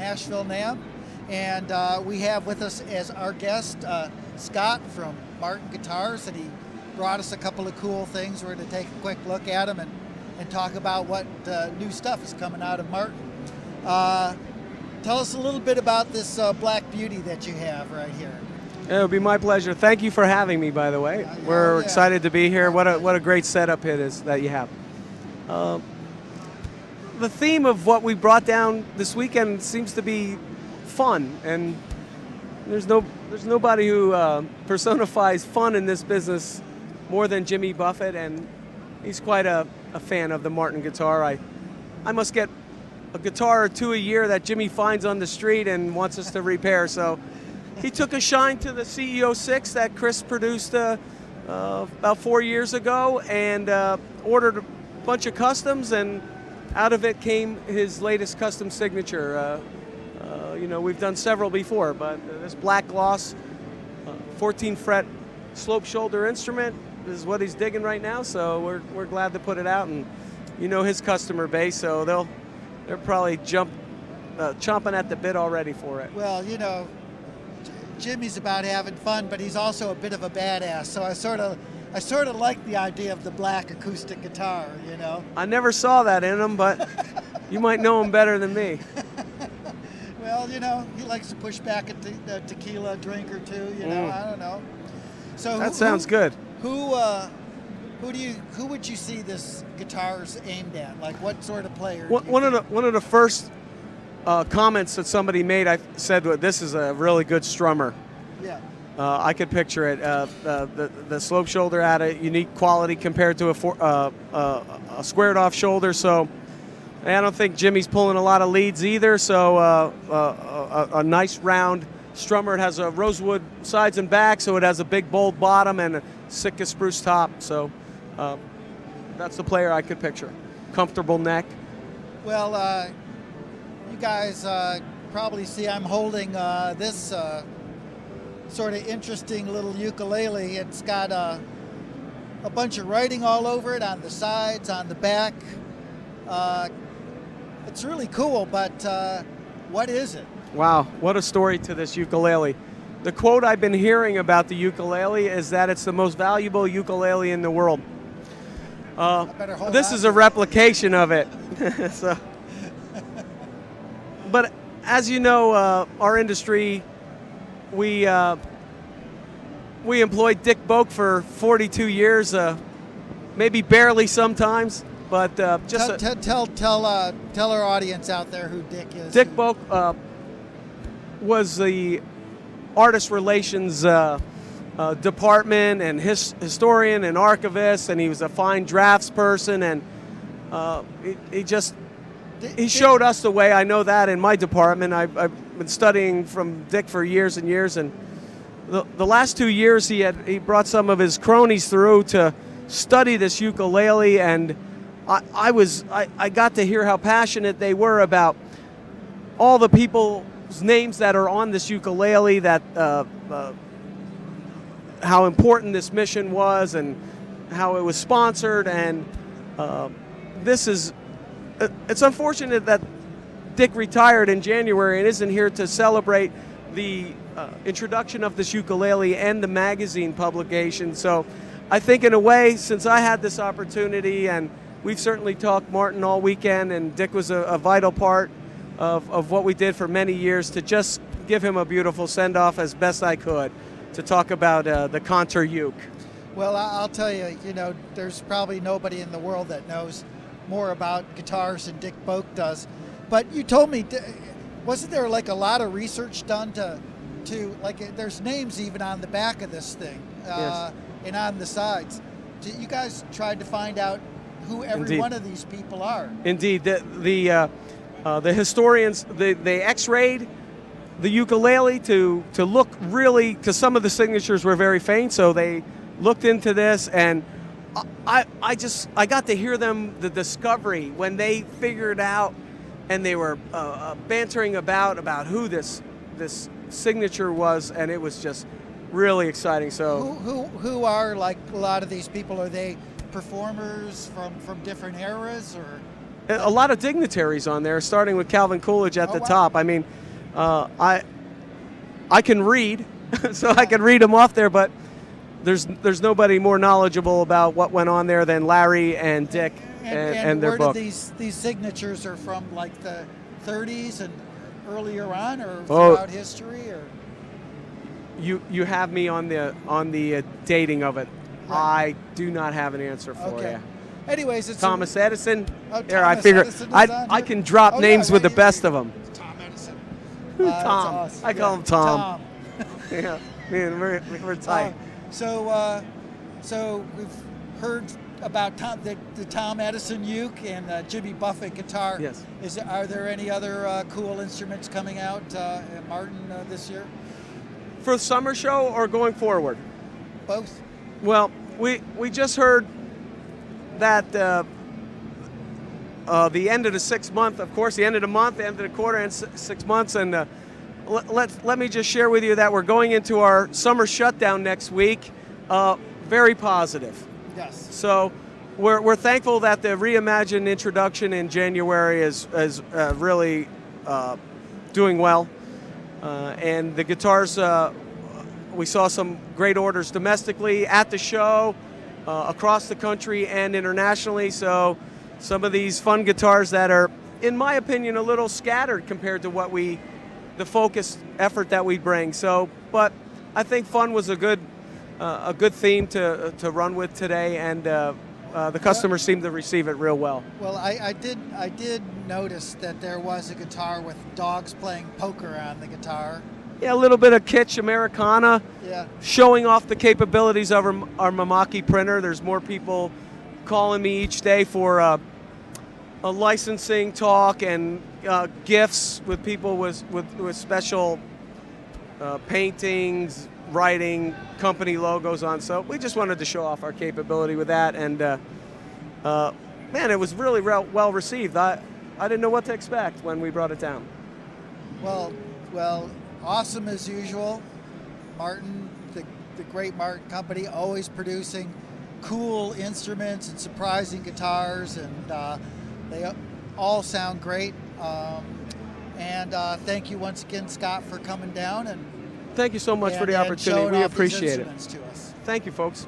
Nashville NAMM, and we have with us as our guest Scott from Martin Guitars, and he brought us a couple of cool things. We're going to take a quick look at them and talk about what new stuff is coming out of Martin. Tell us a little bit about this Black Beauty that you have right here. It would be my pleasure. Thank you for having me, by the way. We're excited to be here. What a great setup it is that you have. The theme of what we brought down this weekend seems to be fun, and there's nobody who personifies fun in this business more than Jimmy Buffett, and he's quite a fan of the Martin guitar. I must get a guitar or two a year that Jimmy finds on the street and wants us to repair. So he took a shine to the CEO 6 that Chris produced about 4 years ago, and ordered a bunch of customs, and out of it came his latest custom signature. We've done several before, but this black gloss 14 fret slope shoulder instrument is what he's digging right now, so we're glad to put it out. And his customer base, so they're probably chomping at the bit already for it. Well, Jimmy's about having fun, but he's also a bit of a badass, so I sort of like the idea of the black acoustic guitar, I never saw that in him, but you might know him better than me. Well, he likes to push back a tequila drink or two, I don't know. So that sounds good. Who would you see this guitars aimed at? Like, what sort of player? One of the first comments that somebody made, I said, well, this is a really good strummer. Yeah. I could picture it. The slope shoulder had a unique quality compared to a squared off shoulder. So I don't think Jimmy's pulling a lot of leads either. So a nice round strummer. It has a rosewood sides and back, so it has a big bold bottom and a Sitka spruce top. So that's the player I could picture. Comfortable neck. Well, you guys probably see I'm holding this sort of interesting little ukulele. It's got a bunch of writing all over it on the sides, on the back. It's really cool, but what is it? Wow, what a story to this ukulele. The quote I've been hearing about the ukulele is that it's the most valuable ukulele in the world. This is a replication of it. So, but as you know, our industry, we employed Dick Boak for 42 years, maybe barely sometimes, but just tell our audience out there who Dick is. Dick Boak was the artist relations department and historian and archivist, and he was a fine drafts person, and he showed us the way. I know that in my department. I've been studying from Dick for years and years, and the last 2 years he brought some of his cronies through to study this ukulele, and I got to hear how passionate they were about all the people's names that are on this ukulele, that how important this mission was and how it was sponsored, and it's unfortunate that Dick retired in January and isn't here to celebrate the introduction of this ukulele and the magazine publication. So I think in a way, since I had this opportunity, and we've certainly talked Martin all weekend, and Dick was a vital part of what we did for many years, to just give him a beautiful send-off as best I could to talk about the Contour uke. Well, I'll tell you, there's probably nobody in the world that knows more about guitars than Dick Boak does. But you told me, wasn't there like a lot of research done to like, there's names even on the back of this thing, yes, and on the sides. You guys tried to find out who every Indeed. one of these people are. Indeed, the historians, they X-rayed the ukulele to look really, because some of the signatures were very faint, so they looked into this, and I got to hear them, the discovery, when they figured out, and they were bantering about who this signature was, and it was just really exciting. So who are, like, a lot of these people? Are they performers from different eras, or? A lot of dignitaries on there, starting with Calvin Coolidge at the wow. top. I mean, I can read, so I can read them off there, but there's nobody more knowledgeable about what went on there than Larry and Dick and their where book. did these signatures are from, like the 30s and earlier on, or throughout history, or? You have me on the dating of it. Right. I do not have an answer for you. Anyways, it's Thomas Edison. Oh, Here, I figure I can drop names with the best of them. Tom Edison. Tom. Awesome. I call him Tom. Yeah, man, we're tight. So we've heard about the Tom Edison uke and Jimmy Buffett guitar. Yes. Are there any other cool instruments coming out at Martin this year? For the summer show or going forward? Both. Well, we just heard that the end of the 6th month, of course, the end of the month, the end of the quarter, and 6 months, and let me just share with you that we're going into our summer shutdown next week. Very positive. Yes. So we're thankful that the reimagined introduction in January is really doing well, and the guitars. We saw some great orders domestically at the show, across the country and internationally. So some of these fun guitars that are, in my opinion, a little scattered compared to the focused effort that we bring. So, but I think fun was a good theme to run with today, and the customers seem to receive it real well. Well, I did notice that there was a guitar with dogs playing poker on the guitar. Yeah, a little bit of kitsch Americana, showing off the capabilities of our Mamaki printer. There's more people calling me each day for a licensing talk and gifts with people with special paintings, writing, company logos on. So we just wanted to show off our capability with that, and man, it was really well received. I didn't know what to expect when we brought it down. Well. Awesome as usual. Martin, the great Martin company, always producing cool instruments and surprising guitars, and they all sound great. And thank you once again, Scott, for coming down. And thank you so much for the opportunity. We appreciate it. To us. Thank you, folks.